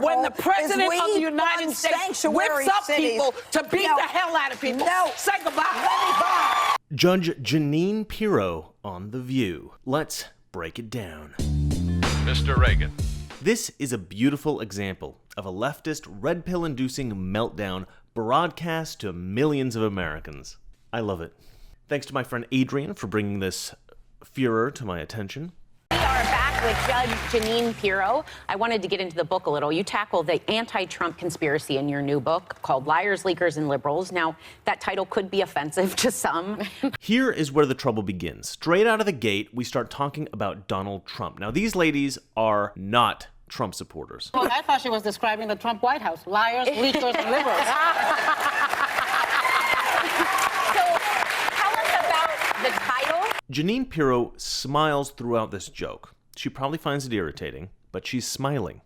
When the president of the United States whips up people to beat the hell out of people. No. Say goodbye. Judge Jeanine Pirro on The View. Let's break it down. Mr. Reagan. This is a beautiful example of a leftist red pill-inducing meltdown broadcast to millions of Americans. I love it. Thanks to my friend Adrian for bringing this furor to my attention. We are back with Judge Jeanine Pirro. I wanted to get into the book a little. You tackle the anti-Trump conspiracy in your new book called Liars, Leakers, and Liberals. Now, that title could be offensive to some. Here is where the trouble begins. Straight out of the gate, we start talking about Donald Trump. Now, these ladies are not Trump supporters. Well, I thought she was describing the Trump White House. Liars, leakers, and liberals. The title? Jeanine Pirro smiles throughout this joke. She probably finds it irritating, but she's smiling.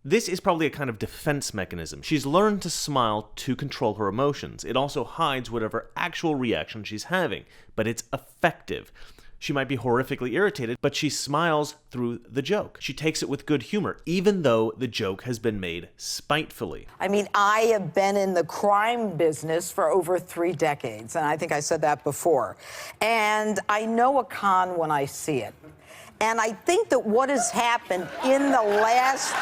This is probably a kind of defense mechanism. She's learned to smile to control her emotions. It also hides whatever actual reaction she's having, but it's effective. She might be horrifically irritated, but she smiles through the joke. She takes it with good humor, even though the joke has been made spitefully. I mean, I have been in the crime business for over 3 decades, and I think I said that before. And I know a con when I see it. And I think that what has happened in the last...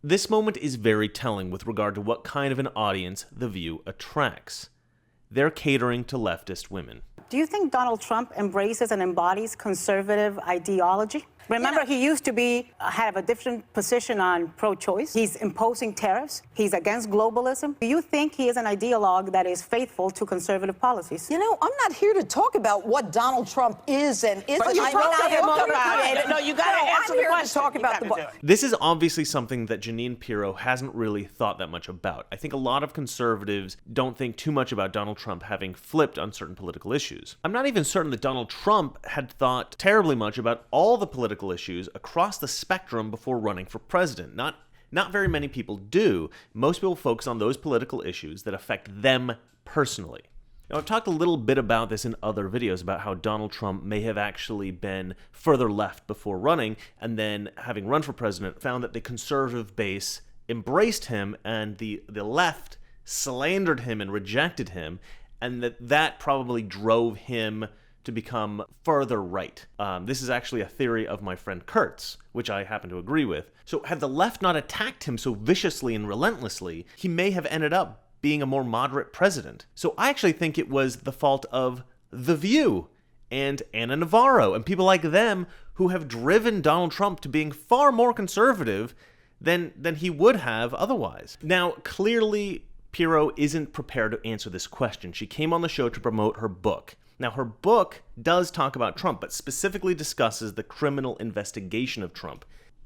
This moment is very telling with regard to what kind of an audience The View attracts. They're catering to leftist women. Do you think Donald Trump embraces and embodies conservative ideology? Remember, he used to have a different position on pro-choice. He's imposing tariffs. He's against globalism. Do you think he is an ideologue that is faithful to conservative policies? You know, I'm not here to talk about what Donald Trump is and isn't. But you talked to him about it. No, you got to answer the question. I'm here to talk about the book. This is obviously something that Jeanine Pirro hasn't really thought that much about. I think a lot of conservatives don't think too much about Donald Trump having flipped on certain political issues. I'm not even certain that Donald Trump had thought terribly much about all the political issues across the spectrum before running for president. Not very many people do. Most people focus on those political issues that affect them personally. Now, I've talked a little bit about this in other videos about how Donald Trump may have actually been further left before running, and then having run for president, found that the conservative base embraced him and the left slandered him and rejected him, and that probably drove him to become further right. This is actually a theory of my friend Kurtz, which I happen to agree with. So had the left not attacked him so viciously and relentlessly, he may have ended up being a more moderate president. So I actually think it was the fault of The View and Ana Navarro and people like them who have driven Donald Trump to being far more conservative than he would have otherwise. Now, clearly, Pirro isn't prepared to answer this question. She came on the show to promote her book. Now, her book does talk about Trump, but specifically discusses the criminal investigation of Trump.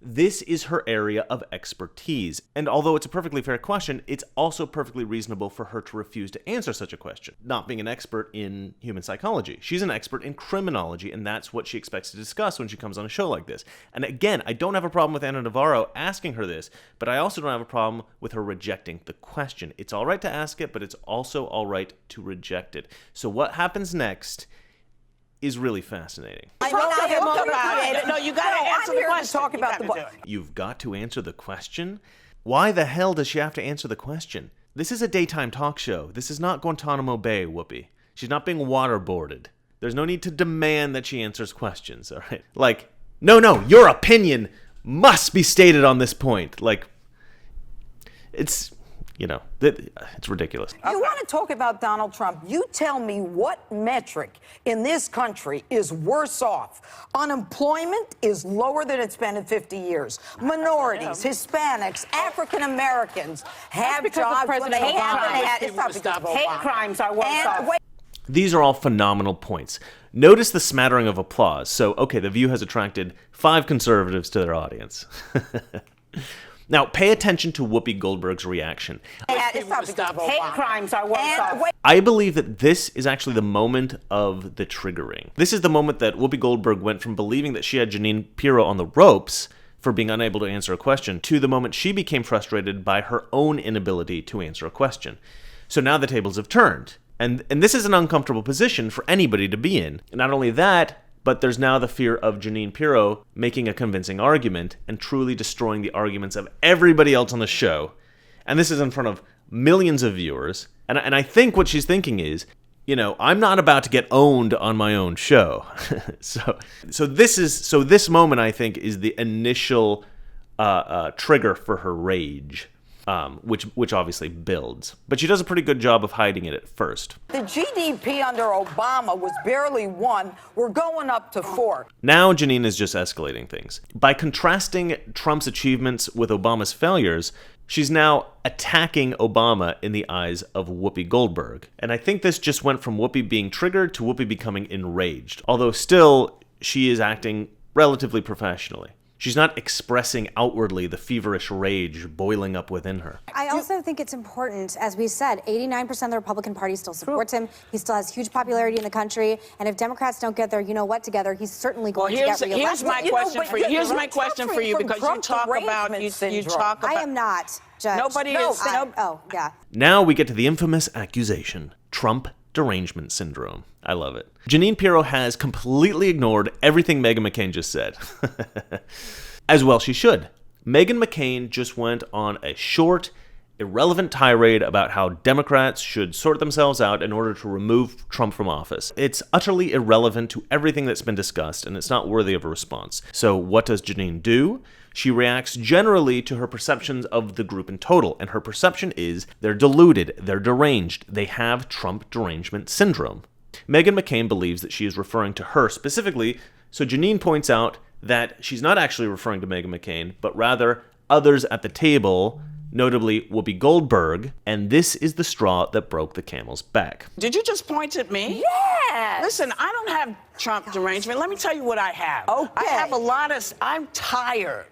This is her area of expertise, and although it's a perfectly fair question, it's also perfectly reasonable for her to refuse to answer such a question, not being an expert in human psychology. She's an expert in criminology, and that's what she expects to discuss when she comes on a show like this. And again, I don't have a problem with Ana Navarro asking her this, but I also don't have a problem with her rejecting the question. It's all right to ask it, but it's also all right to reject it. So what happens next is really fascinating. No, you got to answer the question. Talk about the book. You've got to answer the question? Why the hell does she have to answer the question? This is a daytime talk show. This is not Guantanamo Bay, Whoopi. She's not being waterboarded. There's no need to demand that she answers questions, all right? Like, no, your opinion must be stated on this point. Like, it's... it's ridiculous. You want to talk about Donald Trump? You tell me what metric in this country is worse off. Unemployment is lower than it's been in 50 years. Minorities, Hispanics, African Americans have jobs when they haven't had. It's not because of Obama. Hate crimes are worse off. These are all phenomenal points. Notice the smattering of applause. So, okay, The View has attracted 5 conservatives to their audience. Now, pay attention to Whoopi Goldberg's reaction. Hate crimes are worse off. I believe that this is actually the moment of the triggering. This is the moment that Whoopi Goldberg went from believing that she had Jeanine Pirro on the ropes for being unable to answer a question to the moment she became frustrated by her own inability to answer a question. So now the tables have turned. And this is an uncomfortable position for anybody to be in. And not only that, But there's now the fear of Jeanine Pirro making a convincing argument and truly destroying the arguments of everybody else on the show. And this is in front of millions of viewers. And I think what she's thinking is, I'm not about to get owned on my own show. So this moment, I think, is the initial trigger for her rage. Which obviously builds. But she does a pretty good job of hiding it at first. The GDP under Obama was barely 1. We're going up to 4. Now Jeanine is just escalating things. By contrasting Trump's achievements with Obama's failures, she's now attacking Obama in the eyes of Whoopi Goldberg. And I think this just went from Whoopi being triggered to Whoopi becoming enraged. Although still, she is acting relatively professionally. She's not expressing outwardly the feverish rage boiling up within her. I also think it's important, as we said, 89% of the Republican Party still supports him. He still has huge popularity in the country. And if Democrats don't get their together, he's certainly going to get reelected. Here's my question for you. Here's my question for you, because you talk about. I am not, Judge. Nobody is. Oh, yeah. Now we get to the infamous accusation, Trump derangement syndrome. I love it. Jeanine Pirro has completely ignored everything Meghan McCain just said. As well she should. Meghan McCain just went on a short, irrelevant tirade about how Democrats should sort themselves out in order to remove Trump from office. It's utterly irrelevant to everything that's been discussed, and it's not worthy of a response. So what does Jeanine do? She reacts generally to her perceptions of the group in total, and her perception is they're deluded, they're deranged, they have Trump derangement syndrome. Meghan McCain believes that she is referring to her specifically, so Jeanine points out that she's not actually referring to Meghan McCain, but rather others at the table, notably Whoopi Goldberg, and this is the straw that broke the camel's back. Did you just point at me? Yes. Listen, I don't have Trump derangement. Let me tell you what I have. Okay. I have I'm tired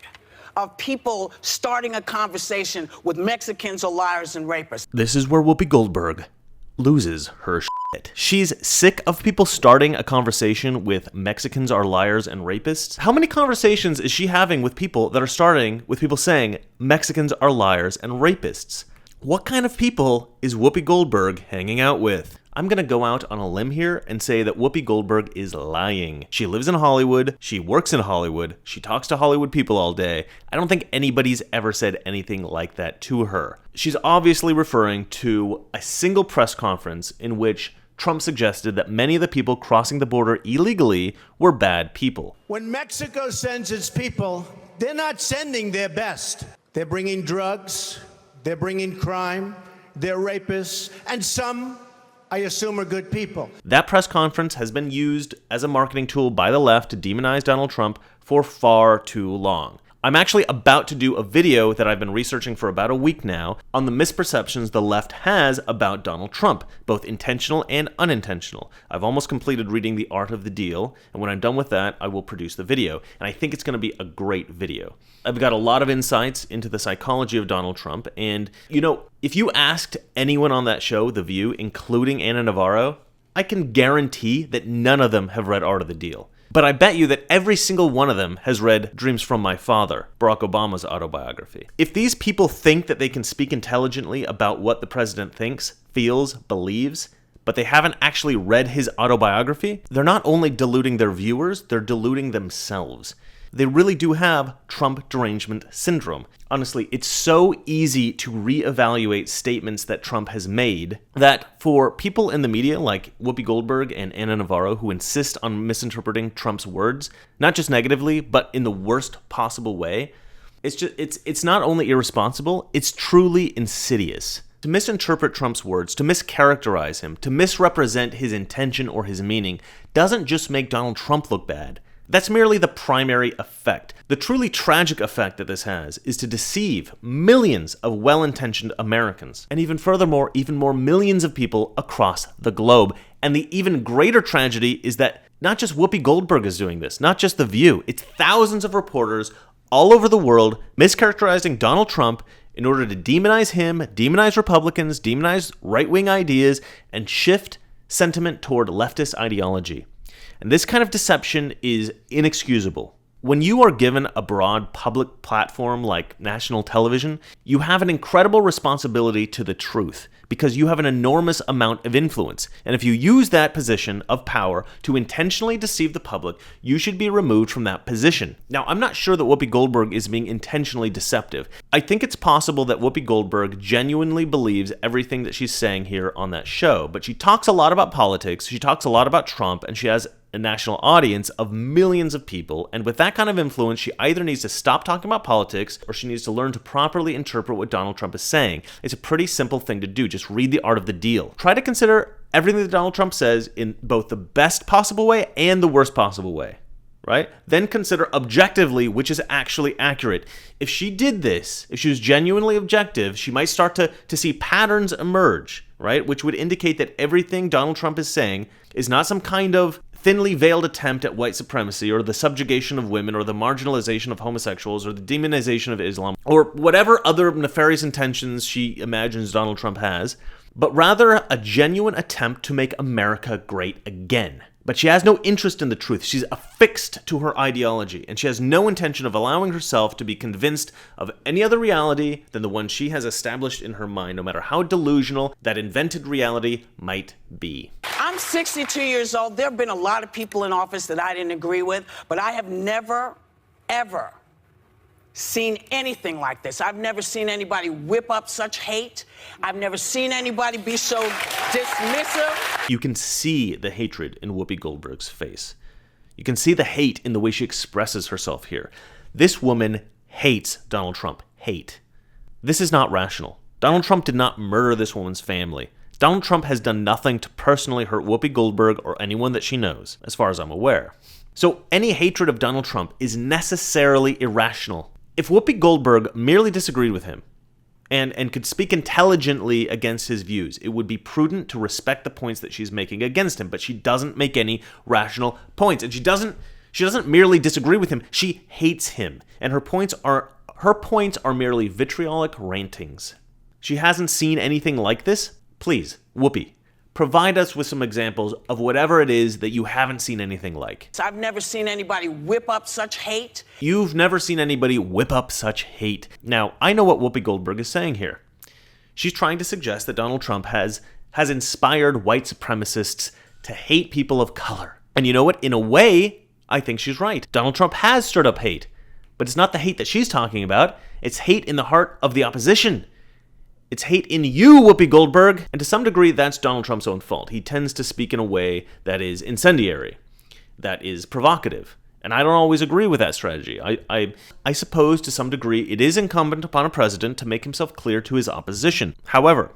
of people starting a conversation with Mexicans or liars and rapists. This is where Whoopi Goldberg loses her shit. She's sick of people starting a conversation with Mexicans are liars and rapists. How many conversations is she having with people that are starting with people saying Mexicans are liars and rapists? What kind of people is Whoopi Goldberg hanging out with? I'm gonna go out on a limb here and say that Whoopi Goldberg is lying. She lives in Hollywood, she works in Hollywood, she talks to Hollywood people all day. I don't think anybody's ever said anything like that to her. She's obviously referring to a single press conference in which Trump suggested that many of the people crossing the border illegally were bad people. When Mexico sends its people, they're not sending their best. They're bringing drugs, they're bringing crime, they're rapists, and some, I assume, are good people. That press conference has been used as a marketing tool by the left to demonize Donald Trump for far too long. I'm actually about to do a video that I've been researching for about a week now on the misperceptions the left has about Donald Trump, both intentional and unintentional. I've almost completed reading The Art of the Deal, and when I'm done with that, I will produce the video, and I think it's going to be a great video. I've got a lot of insights into the psychology of Donald Trump, and, if you asked anyone on that show, The View, including Ana Navarro, I can guarantee that none of them have read Art of the Deal. But I bet you that every single one of them has read Dreams from My Father, Barack Obama's autobiography. If these people think that they can speak intelligently about what the president thinks, feels, believes, but they haven't actually read his autobiography, they're not only deluding their viewers, they're deluding themselves. They really do have Trump derangement syndrome. Honestly, it's so easy to reevaluate statements that Trump has made that for people in the media like Whoopi Goldberg and Ana Navarro who insist on misinterpreting Trump's words, not just negatively, but in the worst possible way, it's not only irresponsible, it's truly insidious. To misinterpret Trump's words, to mischaracterize him, to misrepresent his intention or his meaning doesn't just make Donald Trump look bad. That's merely the primary effect. The truly tragic effect that this has is to deceive millions of well-intentioned Americans, and even furthermore, even more millions of people across the globe. And the even greater tragedy is that not just Whoopi Goldberg is doing this, not just The View, it's thousands of reporters all over the world mischaracterizing Donald Trump in order to demonize him, demonize Republicans, demonize right-wing ideas, and shift sentiment toward leftist ideology. And this kind of deception is inexcusable. When you are given a broad public platform like national television, you have an incredible responsibility to the truth because you have an enormous amount of influence. And if you use that position of power to intentionally deceive the public, you should be removed from that position. Now, I'm not sure that Whoopi Goldberg is being intentionally deceptive. I think it's possible that Whoopi Goldberg genuinely believes everything that she's saying here on that show, but she talks a lot about politics, she talks a lot about Trump, and she has a national audience of millions of people, and with that kind of influence, she either needs to stop talking about politics or she needs to learn to properly interpret what Donald Trump is saying. It's a pretty simple thing to do. Just read The Art of the Deal. Try to consider everything that Donald Trump says in both the best possible way and the worst possible way, right? Then consider objectively which is actually accurate. If she did this, if she was genuinely objective, she might start to see patterns emerge, right? Which would indicate that everything Donald Trump is saying is not some kind of thinly veiled attempt at white supremacy or the subjugation of women or the marginalization of homosexuals or the demonization of Islam or whatever other nefarious intentions she imagines Donald Trump has, but rather a genuine attempt to make America great again. But she has no interest in the truth. She's affixed to her ideology, and she has no intention of allowing herself to be convinced of any other reality than the one she has established in her mind, no matter how delusional that invented reality might be. I'm 62 years old. There have been a lot of people in office that I didn't agree with, but I have never, ever seen anything like this. I've never seen anybody whip up such hate. I've never seen anybody be so dismissive. You can see the hatred in Whoopi Goldberg's face. You can see the hate in the way she expresses herself here. This woman hates Donald Trump. Hate. This is not rational. Donald Trump did not murder this woman's family. Donald Trump has done nothing to personally hurt Whoopi Goldberg or anyone that she knows, as far as I'm aware. So any hatred of Donald Trump is necessarily irrational. If Whoopi Goldberg merely disagreed with him and could speak intelligently against his views, it would be prudent to respect the points that she's making against him, but she doesn't make any rational points, and she doesn't merely disagree with him, she hates him, and her points are merely vitriolic rantings. She hasn't seen anything like this. Please, Whoopi, provide us with some examples of whatever it is that you haven't seen anything like. I've never seen anybody whip up such hate. You've never seen anybody whip up such hate. Now, I know what Whoopi Goldberg is saying here. She's trying to suggest that Donald Trump has inspired white supremacists to hate people of color. And you know what? In a way, I think she's right. Donald Trump has stirred up hate. But it's not the hate that she's talking about. It's hate in the heart of the opposition. It's hate in you, Whoopi Goldberg. And to some degree, that's Donald Trump's own fault. He tends to speak in a way that is incendiary, that is provocative. And I don't always agree with that strategy. I suppose to some degree it is incumbent upon a president to make himself clear to his opposition. However,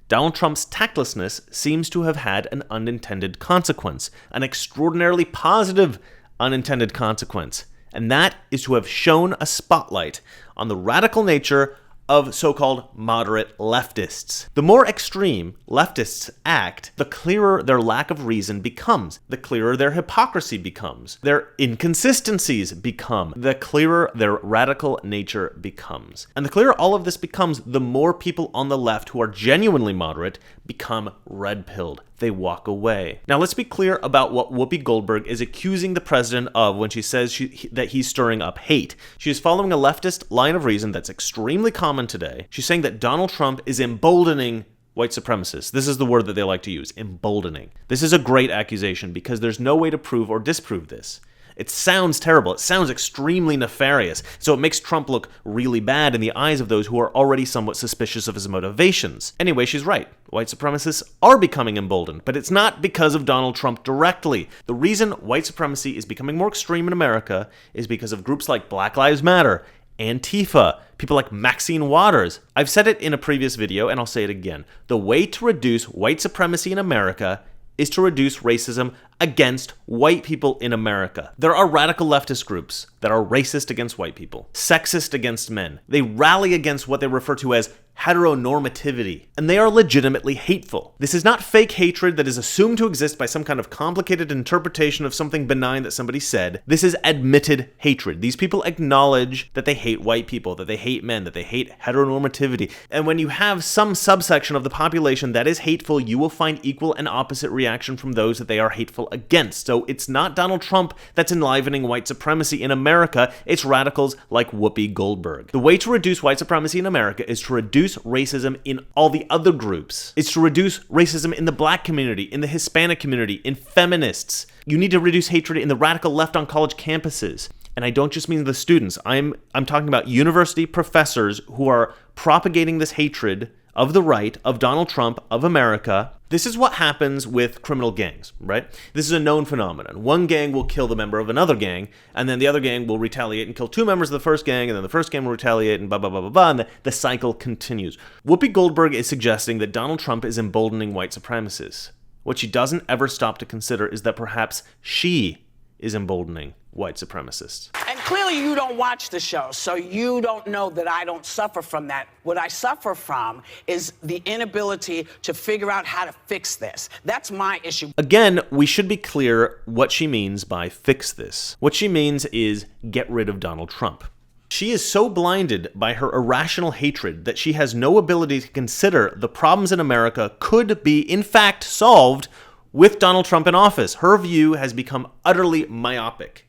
Donald Trump's tactlessness seems to have had an unintended consequence, an extraordinarily positive unintended consequence. And that is to have shone a spotlight on the radical nature of so-called moderate leftists. The more extreme leftists act, the clearer their lack of reason becomes, the clearer their hypocrisy becomes, their inconsistencies become, the clearer their radical nature becomes. And the clearer all of this becomes, the more people on the left who are genuinely moderate become red-pilled. They walk away. Now, let's be clear about what Whoopi Goldberg is accusing the president of when she says that he's stirring up hate. She is following a leftist line of reason that's extremely common today. She's saying that Donald Trump is emboldening white supremacists. This is the word that they like to use, emboldening. This is a great accusation because there's no way to prove or disprove this. It sounds terrible. It sounds extremely nefarious. So it makes Trump look really bad in the eyes of those who are already somewhat suspicious of his motivations. Anyway, she's right. White supremacists are becoming emboldened, but it's not because of Donald Trump directly. The reason white supremacy is becoming more extreme in America is because of groups like Black Lives Matter, Antifa, people like Maxine Waters. I've said it in a previous video, and I'll say it again. The way to reduce white supremacy in America is to reduce racism against white people in America. There are radical leftist groups that are racist against white people, sexist against men. They rally against what they refer to as heteronormativity, and they are legitimately hateful. This is not fake hatred that is assumed to exist by some kind of complicated interpretation of something benign that somebody said. This is admitted hatred. These people acknowledge that they hate white people, that they hate men, that they hate heteronormativity. And when you have some subsection of the population that is hateful, you will find equal and opposite reaction from those that they are hateful struggle against. So it's not Donald Trump that's enlivening white supremacy in America, it's radicals like Whoopi Goldberg. The way to reduce white supremacy in America is to reduce racism in all the other groups. It's to reduce racism in the black community, in the Hispanic community, in feminists. You need to reduce hatred in the radical left on college campuses. And I don't just mean the students. I'm talking about university professors who are propagating this hatred of the right, of Donald Trump, of America. This is what happens with criminal gangs, right? This is a known phenomenon. One gang will kill the member of another gang, and then the other gang will retaliate and kill two members of the first gang, and then the first gang will retaliate, and blah, blah, blah, blah, blah, and the cycle continues. Whoopi Goldberg is suggesting that Donald Trump is emboldening white supremacists. What she doesn't ever stop to consider is that perhaps she is emboldening white supremacists. And clearly you don't watch the show, so you don't know that I don't suffer from that. What I suffer from is the inability to figure out how to fix this. That's my issue. Again, we should be clear what she means by fix this. What she means is get rid of Donald Trump. She is so blinded by her irrational hatred that she has no ability to consider the problems in America could be, in fact, solved with Donald Trump in office. Her view has become utterly myopic.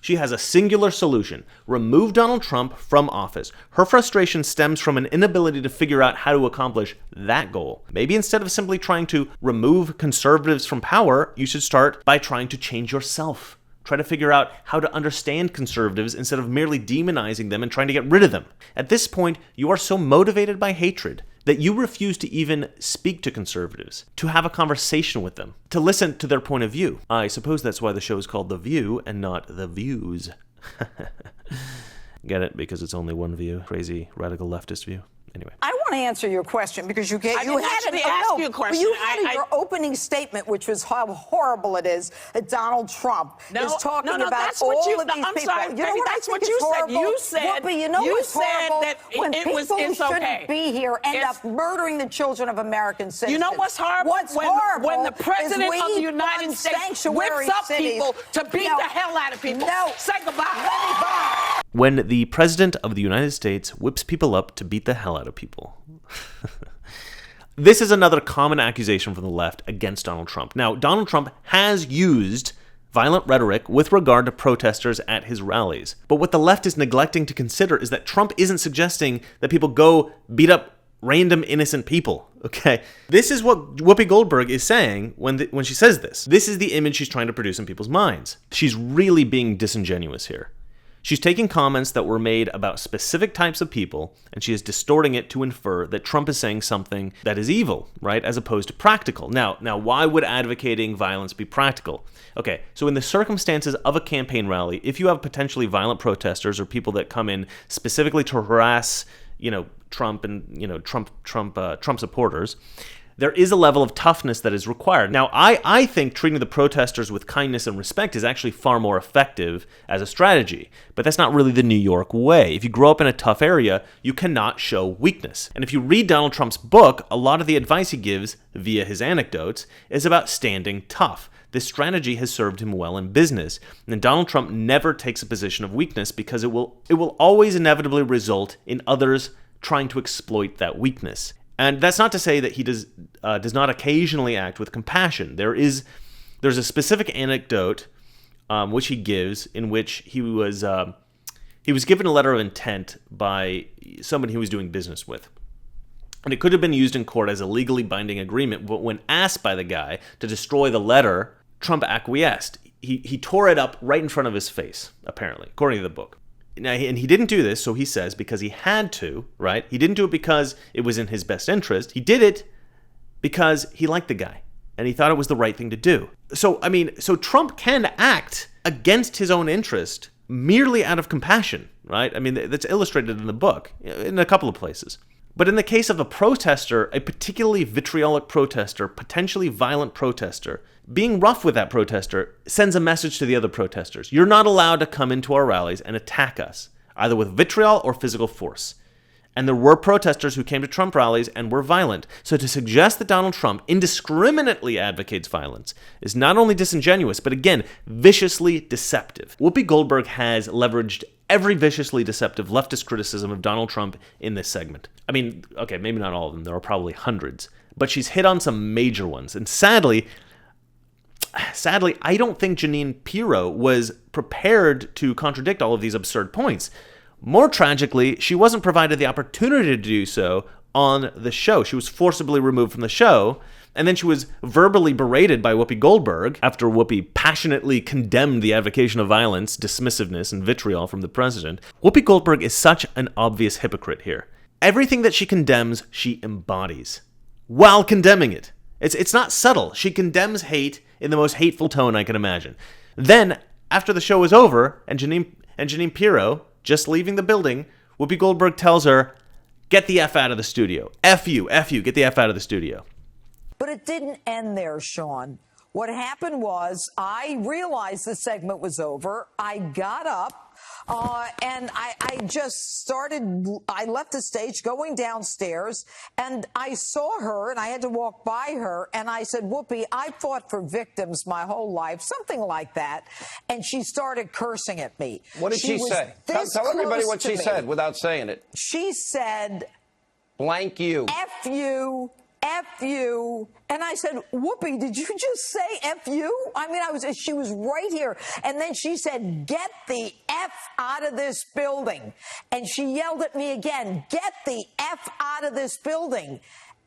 She has a singular solution: remove Donald Trump from office. Her frustration stems from an inability to figure out how to accomplish that goal. Maybe instead of simply trying to remove conservatives from power, you should start by trying to change yourself. Try to figure out how to understand conservatives instead of merely demonizing them and trying to get rid of them. At this point, you are so motivated by hatred that you refuse to even speak to conservatives, to have a conversation with them, to listen to their point of view. I suppose that's why the show is called The View and not The Views. Get it? Because it's only one view. Crazy, radical leftist view. Anyway. I want to answer your question because you didn't actually ask you a question. You had your opening statement, which was how horrible it is that Donald Trump is talking about that's all what you, of these I'm people. Sorry, you know baby, what that's I think what you is said. horrible? You said, Well, but you know what's horrible? that when people who shouldn't okay. be here end up murdering the children of American citizens. You know what's horrible? What's horrible when the president of the United States whips up people to beat the hell out of people. No. Say goodbye. Let me buy. When the president of the United States whips people up to beat the hell out of people. This is another common accusation from the left against Donald Trump. Now, Donald Trump has used violent rhetoric with regard to protesters at his rallies. But what the left is neglecting to consider is that Trump isn't suggesting that people go beat up random innocent people, okay? This is what Whoopi Goldberg is saying when she says this. This is the image she's trying to produce in people's minds. She's really being disingenuous here. She's taking comments that were made about specific types of people, and she is distorting it to infer that Trump is saying something that is evil, right, as opposed to practical. Now, why would advocating violence be practical? Okay, so in the circumstances of a campaign rally, if you have potentially violent protesters or people that come in specifically to harass, Trump and, Trump supporters, there is a level of toughness that is required. Now, I think treating the protesters with kindness and respect is actually far more effective as a strategy, but that's not really the New York way. If you grow up in a tough area, you cannot show weakness. And if you read Donald Trump's book, a lot of the advice he gives via his anecdotes is about standing tough. This strategy has served him well in business, and Donald Trump never takes a position of weakness because it will always inevitably result in others trying to exploit that weakness. And that's not to say that he does not occasionally act with compassion. There's a specific anecdote which he gives in which he was given a letter of intent by somebody he was doing business with. And it could have been used in court as a legally binding agreement, but when asked by the guy to destroy the letter, Trump acquiesced. He tore it up right in front of his face, apparently, according to the book. Now, and he didn't do this, so he says, because he had to, right? He didn't do it because it was in his best interest. He did it because he liked the guy, and he thought it was the right thing to do. So Trump can act against his own interest merely out of compassion, right? I mean, that's illustrated in the book in a couple of places. But in the case of a protester, a particularly vitriolic protester, potentially violent protester, being rough with that protester sends a message to the other protesters. You're not allowed to come into our rallies and attack us, either with vitriol or physical force. And there were protesters who came to Trump rallies and were violent. So to suggest that Donald Trump indiscriminately advocates violence is not only disingenuous, but again, viciously deceptive. Whoopi Goldberg has leveraged every viciously deceptive leftist criticism of Donald Trump in this segment. I mean, okay, maybe not all of them. There are probably hundreds. But she's hit on some major ones. And sadly, sadly, I don't think Jeanine Pirro was prepared to contradict all of these absurd points. More tragically, she wasn't provided the opportunity to do so on the show. She was forcibly removed from the show, and then she was verbally berated by Whoopi Goldberg after Whoopi passionately condemned the advocation of violence, dismissiveness, and vitriol from the president. Whoopi Goldberg is such an obvious hypocrite here. Everything that she condemns, she embodies, while condemning it. It's not subtle. She condemns hate in the most hateful tone I can imagine. Then, after the show was over, and Jeanine Pirro, just leaving the building, Whoopi Goldberg tells her, "Get the F out of the studio. F you, get the F out of the studio." But it didn't end there, Sean. What happened was I realized the segment was over. I got up and I just started, I left the stage going downstairs and I saw her and I had to walk by her and I said, "Whoopi, I fought for victims my whole life," something like that. And she started cursing at me. What did she say? Tell everybody what she said without saying it. She said, "Blank you. F you. F you." And I said, "Whoopi, did you just say F you?" I mean, she was right here. And then she said, "Get the F out of this building." And she yelled at me again, "Get the F out of this building."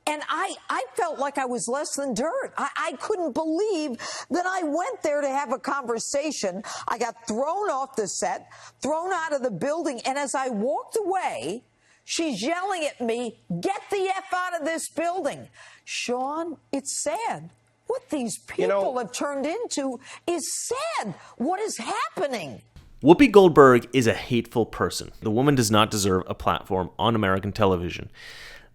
And I felt like I was less than dirt. I couldn't believe that I went there to have a conversation. I got thrown off the set, thrown out of the building. And as I walked away, she's yelling at me, "Get the F out of this building." Sean, it's sad. What these people have turned into is sad. What is happening? Whoopi Goldberg is a hateful person. The woman does not deserve a platform on American television.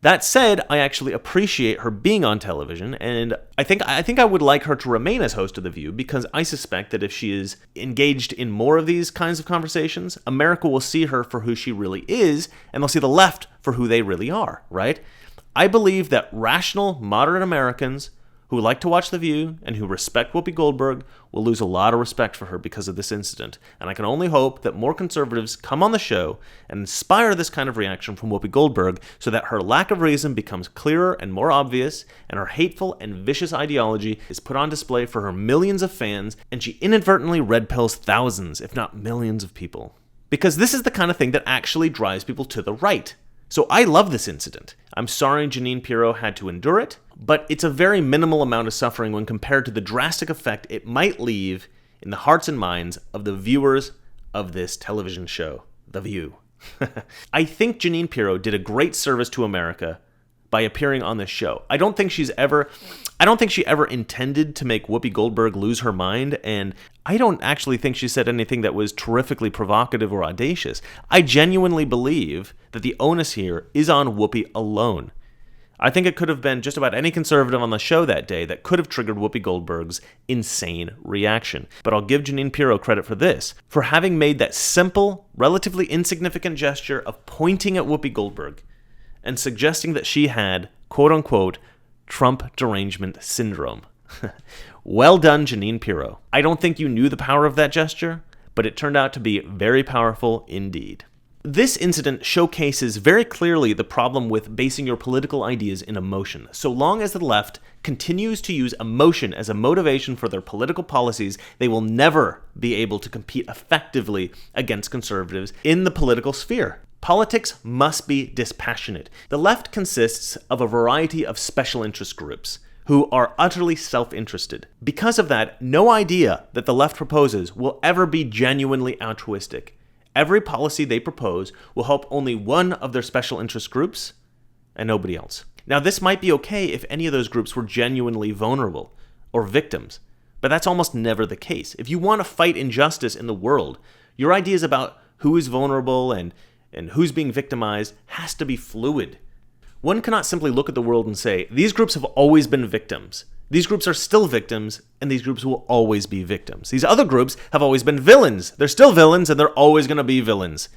That said, I actually appreciate her being on television, and I think I would like her to remain as host of The View, because I suspect that if she is engaged in more of these kinds of conversations, America will see her for who she really is, and they'll see the left for who they really are, right? I believe that rational, moderate Americans who like to watch The View and who respect Whoopi Goldberg will lose a lot of respect for her because of this incident. And I can only hope that more conservatives come on the show and inspire this kind of reaction from Whoopi Goldberg so that her lack of reason becomes clearer and more obvious, and her hateful and vicious ideology is put on display for her millions of fans, and she inadvertently red pills thousands, if not millions of people. Because this is the kind of thing that actually drives people to the right. So I love this incident. I'm sorry Jeanine Pirro had to endure it, but it's a very minimal amount of suffering when compared to the drastic effect it might leave in the hearts and minds of the viewers of this television show, The View. I think Jeanine Pirro did a great service to America by appearing on this show. I don't think she ever intended to make Whoopi Goldberg lose her mind, and I don't actually think she said anything that was terrifically provocative or audacious. I genuinely believe that the onus here is on Whoopi alone. I think it could have been just about any conservative on the show that day that could have triggered Whoopi Goldberg's insane reaction. But I'll give Jeanine Pirro credit for this, for having made that simple, relatively insignificant gesture of pointing at Whoopi Goldberg and suggesting that she had, quote-unquote, Trump derangement syndrome. Well done, Jeanine Pirro. I don't think you knew the power of that gesture, but it turned out to be very powerful indeed. This incident showcases very clearly the problem with basing your political ideas in emotion. So long as the left continues to use emotion as a motivation for their political policies, they will never be able to compete effectively against conservatives in the political sphere. Politics must be dispassionate. The left consists of a variety of special interest groups who are utterly self-interested. Because of that, no idea that the left proposes will ever be genuinely altruistic. Every policy they propose will help only one of their special interest groups and nobody else. Now, this might be okay if any of those groups were genuinely vulnerable or victims, but that's almost never the case. If you want to fight injustice in the world, your ideas about who is vulnerable and who's being victimized has to be fluid. One cannot simply look at the world and say, these groups have always been victims. These groups are still victims, and these groups will always be victims. These other groups have always been villains. They're still villains, and they're always going to be villains.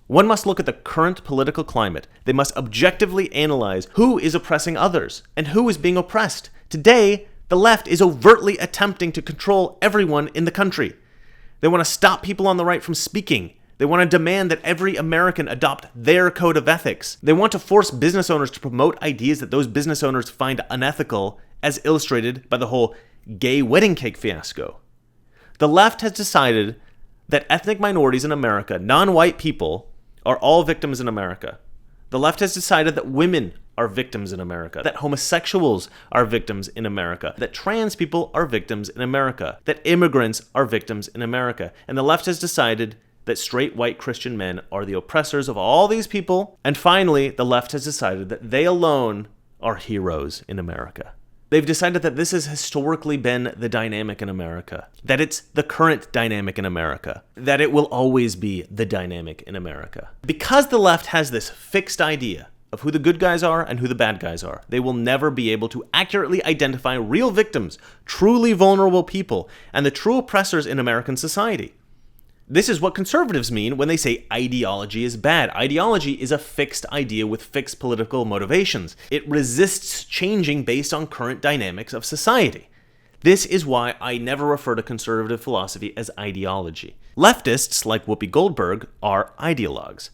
One must look at the current political climate. They must objectively analyze who is oppressing others and who is being oppressed. Today, the left is overtly attempting to control everyone in the country. They want to stop people on the right from speaking. They want to demand that every American adopt their code of ethics. They want to force business owners to promote ideas that those business owners find unethical, as illustrated by the whole gay wedding cake fiasco. The left has decided that ethnic minorities in America, non-white people, are all victims in America. The left has decided that women are victims in America, that homosexuals are victims in America, that trans people are victims in America, that immigrants are victims in America. And the left has decided that straight white Christian men are the oppressors of all these people. And finally, the left has decided that they alone are heroes in America. They've decided that this has historically been the dynamic in America, that it's the current dynamic in America, that it will always be the dynamic in America. Because the left has this fixed idea of who the good guys are and who the bad guys are, they will never be able to accurately identify real victims, truly vulnerable people, and the true oppressors in American society. This is what conservatives mean when they say ideology is bad. Ideology is a fixed idea with fixed political motivations. It resists changing based on current dynamics of society. This is why I never refer to conservative philosophy as ideology. Leftists, like Whoopi Goldberg, are ideologues.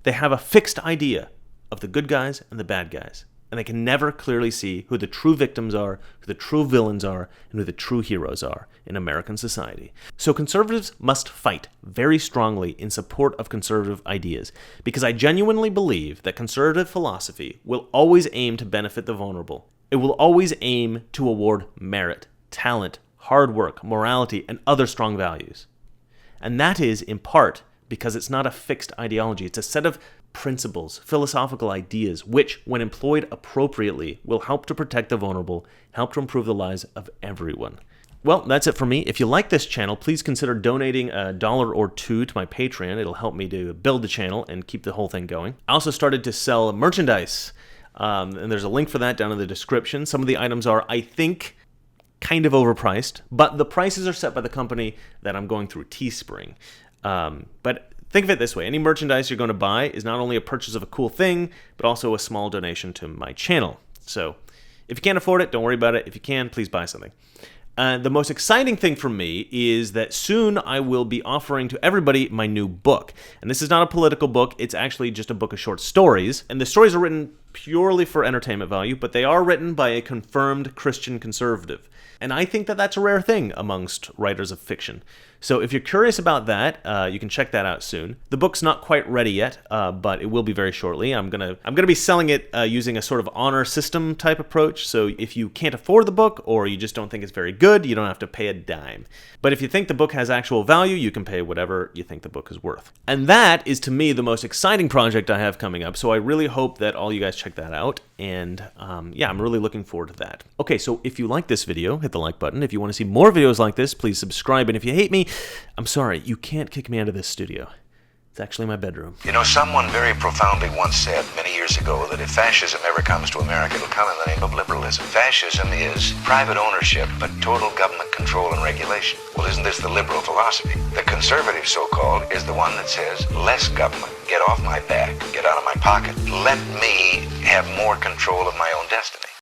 They have a fixed idea of the good guys and the bad guys, and they can never clearly see who the true victims are, who the true villains are, and who the true heroes are in American society. So conservatives must fight very strongly in support of conservative ideas, because I genuinely believe that conservative philosophy will always aim to benefit the vulnerable. It will always aim to award merit, talent, hard work, morality, and other strong values. And that is, in part, because it's not a fixed ideology. It's a set of principles, philosophical ideas, which, when employed appropriately, will help to protect the vulnerable, help to improve the lives of everyone. Well, that's it for me. If you like this channel, please consider donating $1 or $2 to my Patreon. It'll help me to build the channel and keep the whole thing going. I also started to sell merchandise, and there's a link for that down in the description. Some of the items are, I think, kind of overpriced, but the prices are set by the company that I'm going through, Teespring. But think of it this way. Any merchandise you're going to buy is not only a purchase of a cool thing, but also a small donation to my channel. So if you can't afford it, don't worry about it. If you can, please buy something. The most exciting thing for me is that soon I will be offering to everybody my new book. And this is not a political book. It's actually just a book of short stories. And the stories are written purely for entertainment value, but they are written by a confirmed Christian conservative. And I think that that's a rare thing amongst writers of fiction. So if you're curious about that, you can check that out soon. The book's not quite ready yet, but it will be very shortly. I'm gonna be selling it using a sort of honor system type approach. So if you can't afford the book, or you just don't think it's very good, you don't have to pay a dime. But if you think the book has actual value, you can pay whatever you think the book is worth. And that is, to me, the most exciting project I have coming up. So I really hope that all you guys check that out. And yeah, I'm really looking forward to that. Okay, so if you like this video, hit the like button. If you want to see more videos like this, please subscribe. And if you hate me, I'm sorry, you can't kick me out of this studio. It's actually my bedroom. You know, someone very profoundly once said many years ago that if fascism ever comes to America, it'll come in the name of liberalism. Fascism is private ownership, but total government control and regulation. Well, isn't this the liberal philosophy? The conservative, so-called, is the one that says, less government, get off my back, get out of my pocket. Let me have more control of my own destiny.